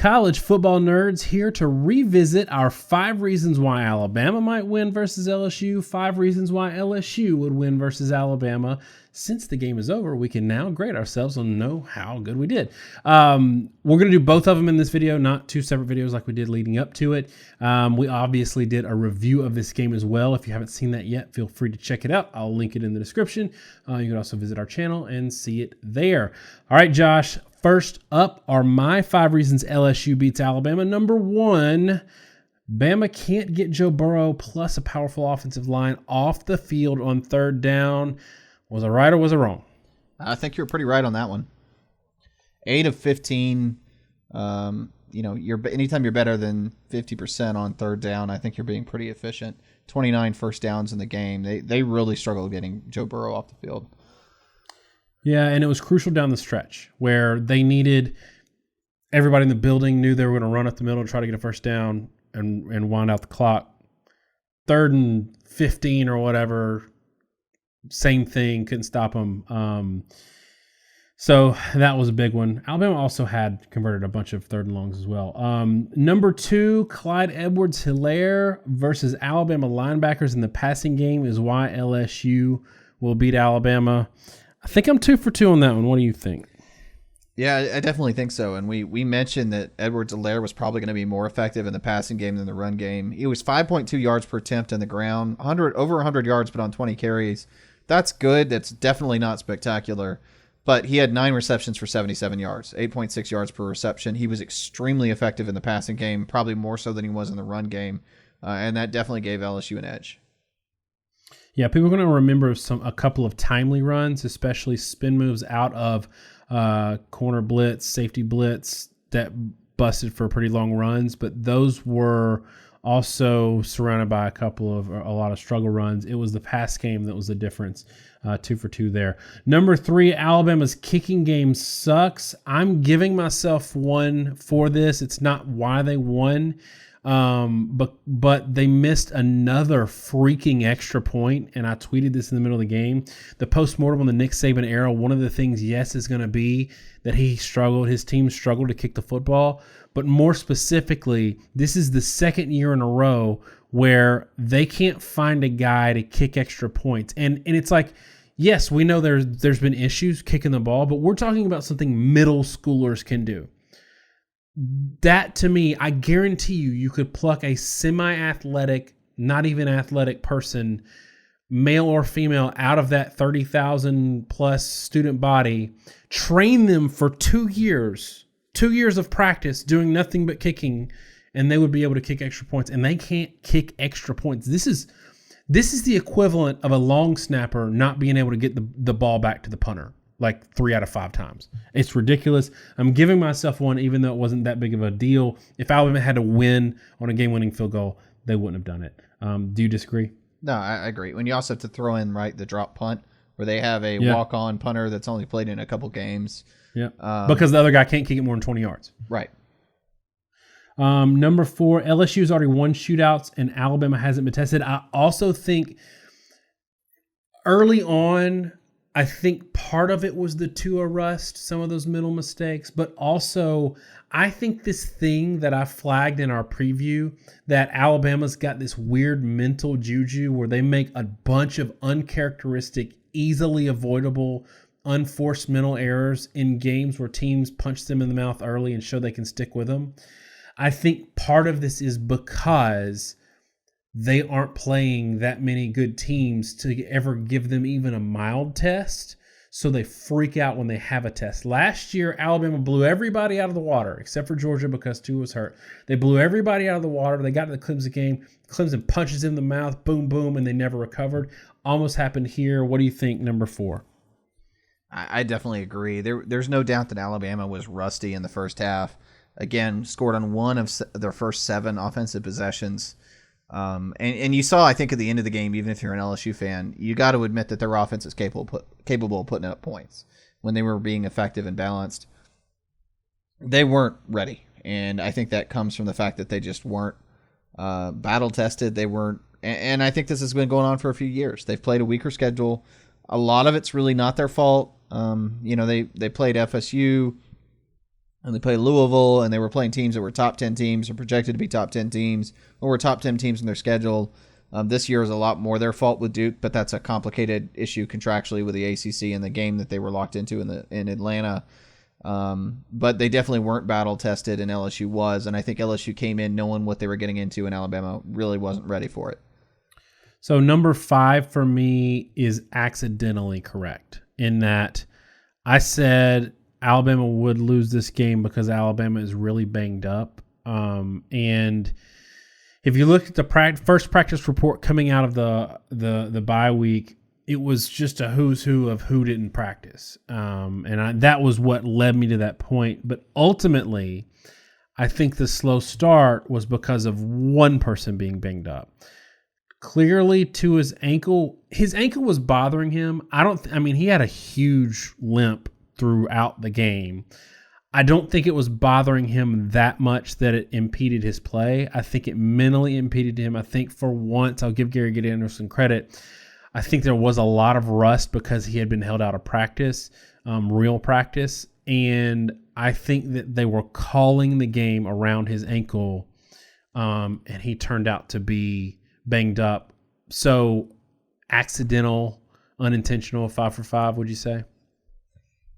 college football nerds here to revisit our 5 reasons why Alabama might win versus LSU, 5 reasons why LSU would win versus Alabama. Since the game is over, we can now grade ourselves and know how good we did. We're going to do both of them in this video, not 2 separate videos like we did leading up to it. We obviously did a review of this game as well. If you haven't seen that yet, feel free to check it out. I'll link it in the description. You can also visit our channel and see it there. All right, Josh. First up are my 5 reasons LSU beats Alabama. Number 1, Bama can't get Joe Burrow plus a powerful offensive line off the field on 3rd down. Was I right or was I wrong? I think you're pretty right on that one. 8 of 15. Anytime you're better than 50% on 3rd down, I think you're being pretty efficient. 29 first downs in the game. They really struggled getting Joe Burrow off the field. Yeah, and it was crucial down the stretch where they needed everybody in the building knew they were going to run up the middle and try to get a first down and wind out the clock. 3rd and 15 or whatever, same thing, couldn't stop them. So that was a big one. Alabama also had converted a bunch of 3rd and longs as well. Number 2, Clyde Edwards-Hilaire versus Alabama linebackers in the passing game is why LSU will beat Alabama. I think I'm 2 for 2 on that one. What do you think? Yeah, I definitely think so. And we mentioned that Edwards-Hilaire was probably going to be more effective in the passing game than the run game. He was 5.2 yards per attempt on the ground, over 100 yards, but on 20 carries. That's good. That's definitely not spectacular. But he had 9 receptions for 77 yards, 8.6 yards per reception. He was extremely effective in the passing game, probably more so than he was in the run game. And that definitely gave LSU an edge. Yeah, people are going to remember a couple of timely runs, especially spin moves out of corner blitz, safety blitz that busted for pretty long runs. But those were also surrounded by a lot of struggle runs. It was the pass game that was the difference. 2 for 2 there. Number 3, Alabama's kicking game sucks. I'm giving myself 1 for this. It's not why they won. But they missed another freaking extra point, and I tweeted this in the middle of the game. The postmortem on the Nick Saban era, one of the things, yes, is going to be that his team struggled to kick the football, but more specifically, this is the 2nd year in a row where they can't find a guy to kick extra points. And it's like, yes, we know there's been issues kicking the ball, but we're talking about something middle schoolers can do. That, to me, I guarantee you could pluck a semi-athletic, not even athletic person, male or female, out of that 30,000-plus student body, train them for 2 years of practice doing nothing but kicking, and they would be able to kick extra points, and they can't kick extra points. This is the equivalent of a long snapper not being able to get the ball back to the punter like 3 out of 5 times. It's ridiculous. I'm giving myself 1, even though it wasn't that big of a deal. If Alabama had to win on a game-winning field goal, they wouldn't have done it. Do you disagree? No, I agree. When you also have to throw in, right, the drop punt, where they have a walk-on punter that's only played in a couple games. Yeah, because the other guy can't kick it more than 20 yards. Right. Number 4, LSU's already won shootouts, and Alabama hasn't been tested. I also think early on, I think part of it was the Tua rust, some of those middle mistakes, but also I think this thing that I flagged in our preview, that Alabama's got this weird mental juju where they make a bunch of uncharacteristic, easily avoidable, unforced mental errors in games where teams punch them in the mouth early and show they can stick with them. I think part of this is because they aren't playing that many good teams to ever give them even a mild test, so they freak out when they have a test. Last year, Alabama blew everybody out of the water, except for Georgia because Tua was hurt. They blew everybody out of the water. They got to the Clemson game. Clemson punches in the mouth, boom, boom, and they never recovered. Almost happened here. What do you think, number 4? I definitely agree. There's no doubt that Alabama was rusty in the first half. Again, scored on 1 of their first 7 offensive possessions. And you saw, I think, at the end of the game, even if you're an LSU fan, you got to admit that their offense is capable of putting up points. When they were being effective and balanced, they weren't ready. And I think that comes from the fact that they just weren't battle tested. They weren't, and I think this has been going on for a few years. They've played a weaker schedule. A lot of it's really not their fault. They played FSU. and they play Louisville, and they were playing teams that were top 10 teams or projected to be top 10 teams or were top 10 teams in their schedule. This year is a lot more their fault with Duke, but that's a complicated issue contractually with the ACC and the game that they were locked into in Atlanta. But they definitely weren't battle tested, and LSU was. And I think LSU came in knowing what they were getting into, and Alabama really wasn't ready for it. So number 5 for me is accidentally correct in that I said Alabama would lose this game because Alabama is really banged up. And if you look at the first practice report coming out of the bye week, it was just a who's who of who didn't practice. That was what led me to that point. But ultimately, I think the slow start was because of one person being banged up. Clearly to his ankle was bothering him. He had a huge limp throughout the game. I don't think it was bothering him that much that it impeded his play. I think it mentally impeded him. I think for once, I'll give Gary Anderson credit. I think there was a lot of rust because he had been held out of practice, real practice. And I think that they were calling the game around his ankle, and he turned out to be banged up. So accidental, unintentional, 5 for 5, would you say?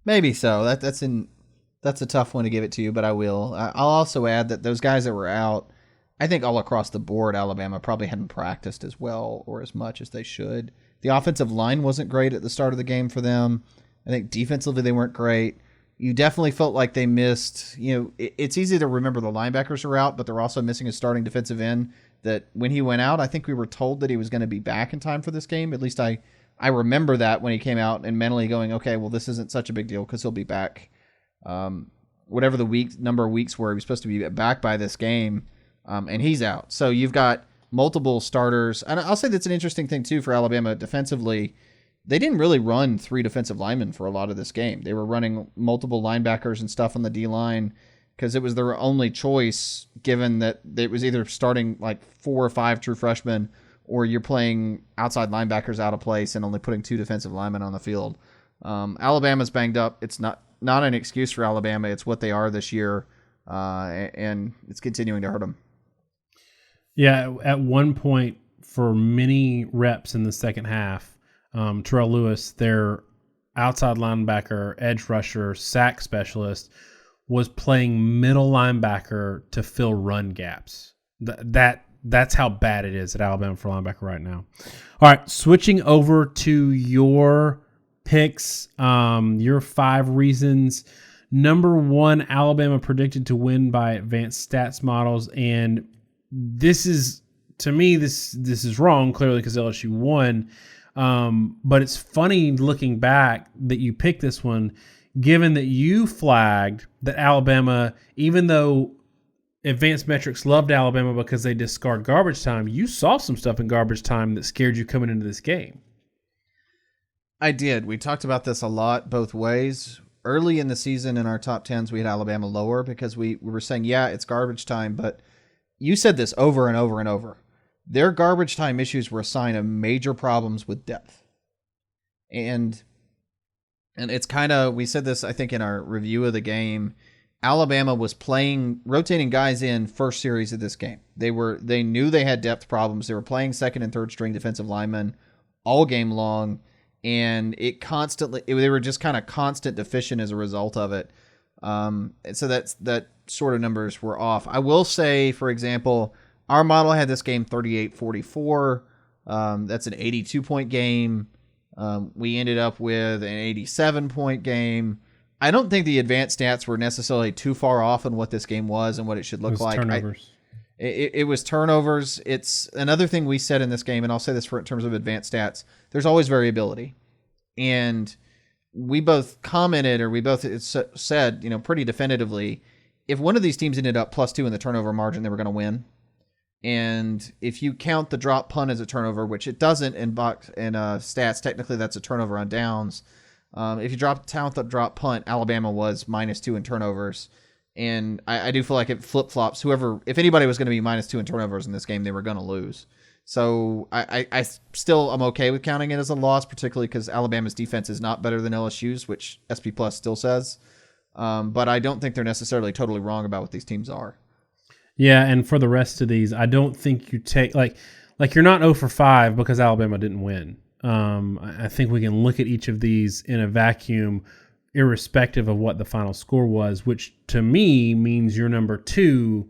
Maybe so. That's a tough one to give it to you, but I will. I'll also add that those guys that were out, I think all across the board, Alabama probably hadn't practiced as well or as much as they should. The offensive line wasn't great at the start of the game for them. I think defensively they weren't great. You definitely felt like they missed, it's easy to remember the linebackers are out, but they're also missing a starting defensive end that when he went out, I think we were told that he was going to be back in time for this game. At least I remember that when he came out and mentally going, okay, well, this isn't such a big deal because he'll be back. Whatever the number of weeks were, he was supposed to be back by this game, and he's out. So you've got multiple starters. And I'll say that's an interesting thing, too, for Alabama defensively. They didn't really run 3 defensive linemen for a lot of this game. They were running multiple linebackers and stuff on the D-line because it was their only choice, given that it was either starting like 4 or 5 true freshmen or you're playing outside linebackers out of place and only putting 2 defensive linemen on the field. Alabama's banged up. It's not an excuse for Alabama. It's what they are this year, and it's continuing to hurt them. Yeah, at one point for many reps in the second half, Terrell Lewis, their outside linebacker, edge rusher, sack specialist, was playing middle linebacker to fill run gaps. That's how bad it is at Alabama for linebacker right now. All right, switching over to your picks, your 5 reasons. Number 1, Alabama predicted to win by advanced stats models, and this is, to me, this is wrong, clearly, because LSU won. But it's funny looking back that you picked this one, given that you flagged that Alabama, even though advanced metrics loved Alabama because they discard garbage time, you saw some stuff in garbage time that scared you coming into this game. I did. We talked about this a lot both ways. Early in the season in our top 10s, we had Alabama lower because we were saying, yeah, it's garbage time. But you said this over and over and over. Their garbage time issues were a sign of major problems with depth. And it's kind of, we said this, I think, in our review of the game. Alabama was rotating guys in first series of this game. They knew they had depth problems. They were playing second and third string defensive linemen all game long. And they were just kind of constant deficient as a result of it. So that sort of numbers were off. I will say, for example, our model had this game 38-44. That's an 82-point game. We ended up with an 87-point game. I don't think the advanced stats were necessarily too far off on what this game was and what it should look like. Turnovers. It was turnovers. It's another thing we said in this game, and I'll say this in terms of advanced stats. There's always variability. And we both commented, or we both said, pretty definitively, if one of these teams ended up +2 in the turnover margin, they were going to win. And if you count the drop punt as a turnover, which it doesn't in stats, technically that's a turnover on downs. If you count the drop punt, Alabama was -2 in turnovers. And I do feel like it flip-flops. If anybody was going to be -2 in turnovers in this game, they were going to lose. So I still am okay with counting it as a loss, particularly because Alabama's defense is not better than LSU's, which SP Plus still says. But I don't think they're necessarily totally wrong about what these teams are. Yeah, and for the rest of these, I don't think you take like you're not 0 for 5 because Alabama didn't win. I think we can look at each of these in a vacuum, irrespective of what the final score was, which to me means your number 2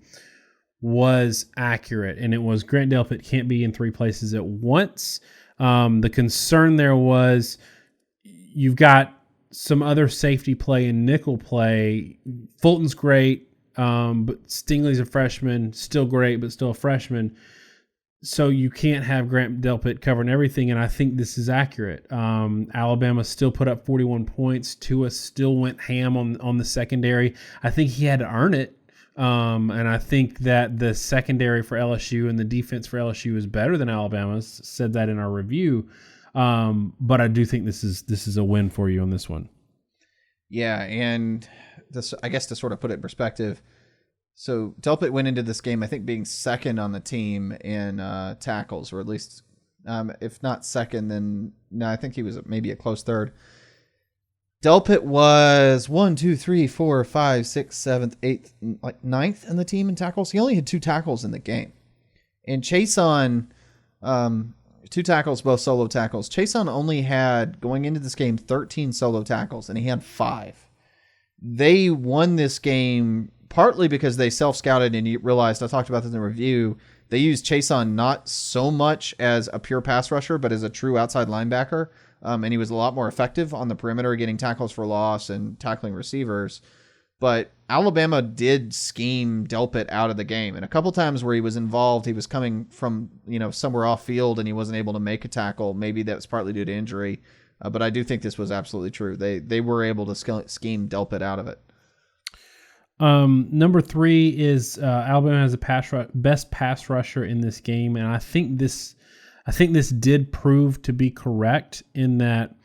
was accurate, and it was Grant Delpit can't be in 3 places at once. The concern there was you've got some other safety play and nickel play. Fulton's great, but Stingley's a freshman, still great, but still a freshman. So you can't have Grant Delpit covering everything, and I think this is accurate. Alabama still put up 41 points. Tua still went ham on the secondary. I think he had to earn it, and I think that the secondary for LSU and the defense for LSU is better than Alabama's. Said that in our review. But I do think this is a win for you on this one. Yeah, and this, I guess, to sort of put it in perspective, so Delpit went into this game, I think, being second on the team in tackles, or at least, if not second, then no, I think he was maybe a close third. Delpit was 1, 2, 3, 4, 5, 6, 7, 8, like 9th in the team in tackles. He only had 2 tackles in the game, and Chason. 2 tackles, both solo tackles. Chason only had, going into this game, 13 solo tackles, and he had 5. They won this game partly because they self-scouted and you realized, I talked about this in the review, they used Chason not so much as a pure pass rusher, but as a true outside linebacker, and he was a lot more effective on the perimeter, getting tackles for loss and tackling receivers. But Alabama did scheme Delpit out of the game. And a couple times where he was involved, he was coming from, somewhere off field and he wasn't able to make a tackle. Maybe that was partly due to injury. But I do think this was absolutely true. They were able to scheme Delpit out of it. Number 3 is Alabama has a best pass rusher in this game. And I think this did prove to be correct in that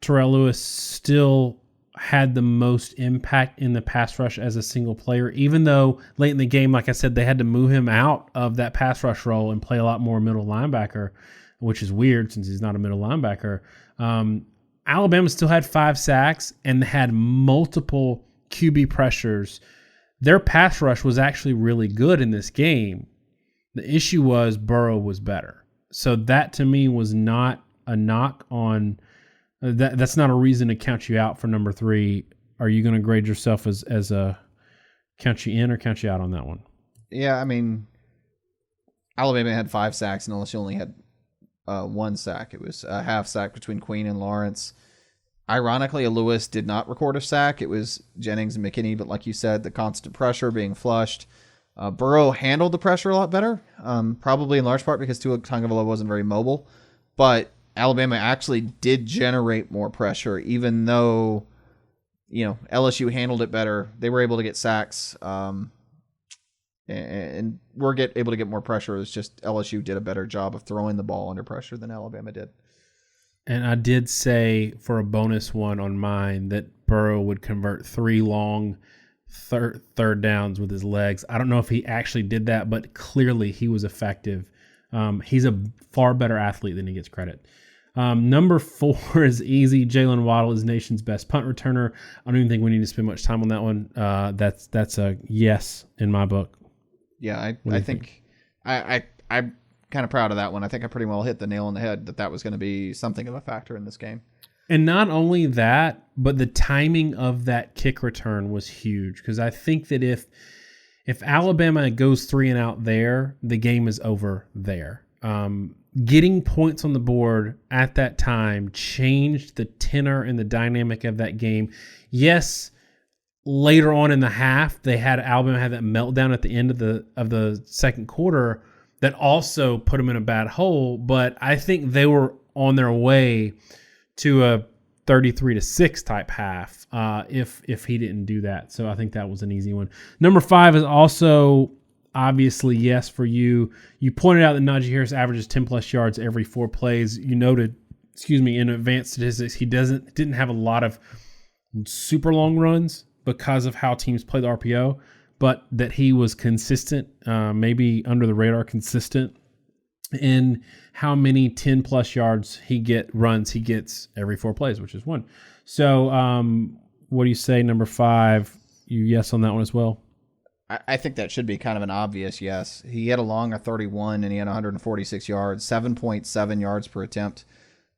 Terrell Lewis still had the most impact in the pass rush as a single player, even though late in the game, like I said, they had to move him out of that pass rush role and play a lot more middle linebacker, which is weird since he's not a middle linebacker. Alabama still had 5 sacks and had multiple QB pressures. Their pass rush was actually really good in this game. The issue was Burrow was better. So that to me was not a knock on that's not a reason to count you out for number 3. Are you going to grade yourself as a count you in or count you out on that one? Yeah, I mean, Alabama had 5 sacks and LSU only had 1 sack. It was a half sack between Queen and Lawrence. Ironically, Lewis did not record a sack. It was Jennings and McKinney, but like you said, the constant pressure being flushed. Burrow handled the pressure a lot better, probably in large part because Tua Tagovailoa wasn't very mobile. But Alabama actually did generate more pressure, even though, LSU handled it better. They were able to get sacks, and were able to get more pressure. It was just LSU did a better job of throwing the ball under pressure than Alabama did. And I did say for a bonus one on mine that Burrow would convert 3 long third downs with his legs. I don't know if he actually did that, but clearly he was effective. He's a far better athlete than he gets credit. Number 4 is easy. Jalen Waddle is nation's best punt returner. I don't even think we need to spend much time on that one. That's a yes in my book. Yeah, I think I'm kind of proud of that one. I think I pretty well hit the nail on the head that was going to be something of a factor in this game. And not only that, but the timing of that kick return was huge, because I think that if Alabama goes 3 and out there, the game is over there. Getting points on the board at that time changed the tenor and the dynamic of that game. Yes, later on in the half, Alabama had that meltdown at the end of the second quarter that also put them in a bad hole, but I think they were on their way to a 33-6 type half if he didn't do that. So I think that was an easy one. Number 5 is also obviously yes for you. You pointed out that Najee Harris averages 10+ yards every 4 plays. You noted, in advanced statistics, he didn't have a lot of super long runs because of how teams play the RPO, but that he was consistent, maybe under the radar consistent in how many 10+ yards runs he gets every 4 plays, which is 1. So what do you say, number 5? You yes on that one as well? I think that should be kind of an obvious yes. He had a long of 31 and he had 146 yards, 7.7 yards per attempt.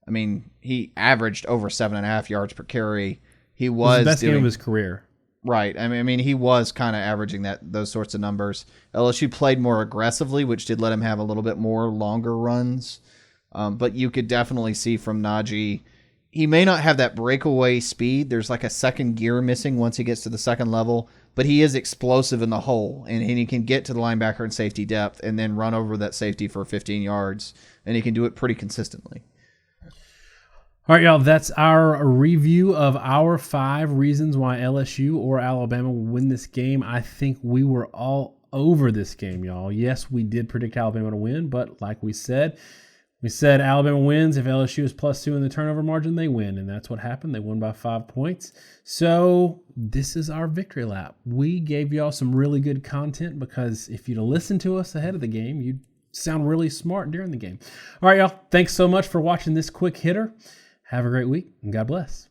I mean, he averaged over 7.5 yards per carry. He was the best game of his career. Right. I mean, he was kind of averaging those sorts of numbers. LSU played more aggressively, which did let him have a little bit more longer runs. But you could definitely see from Najee, he may not have that breakaway speed. There's like a second gear missing once he gets to the second level, but he is explosive in the hole, and he can get to the linebacker and safety depth and then run over that safety for 15 yards, and he can do it pretty consistently. All right, y'all, that's our review of our 5 reasons why LSU or Alabama will win this game. I think we were all over this game, y'all. Yes, we did predict Alabama to win, but like we said Alabama wins. If LSU is +2 in the turnover margin, they win, and that's what happened. They won by 5 points. So this is our victory lap. We gave y'all some really good content because if you'd have listened to us ahead of the game, you'd sound really smart during the game. All right, y'all, thanks so much for watching this quick hitter. Have a great week, and God bless.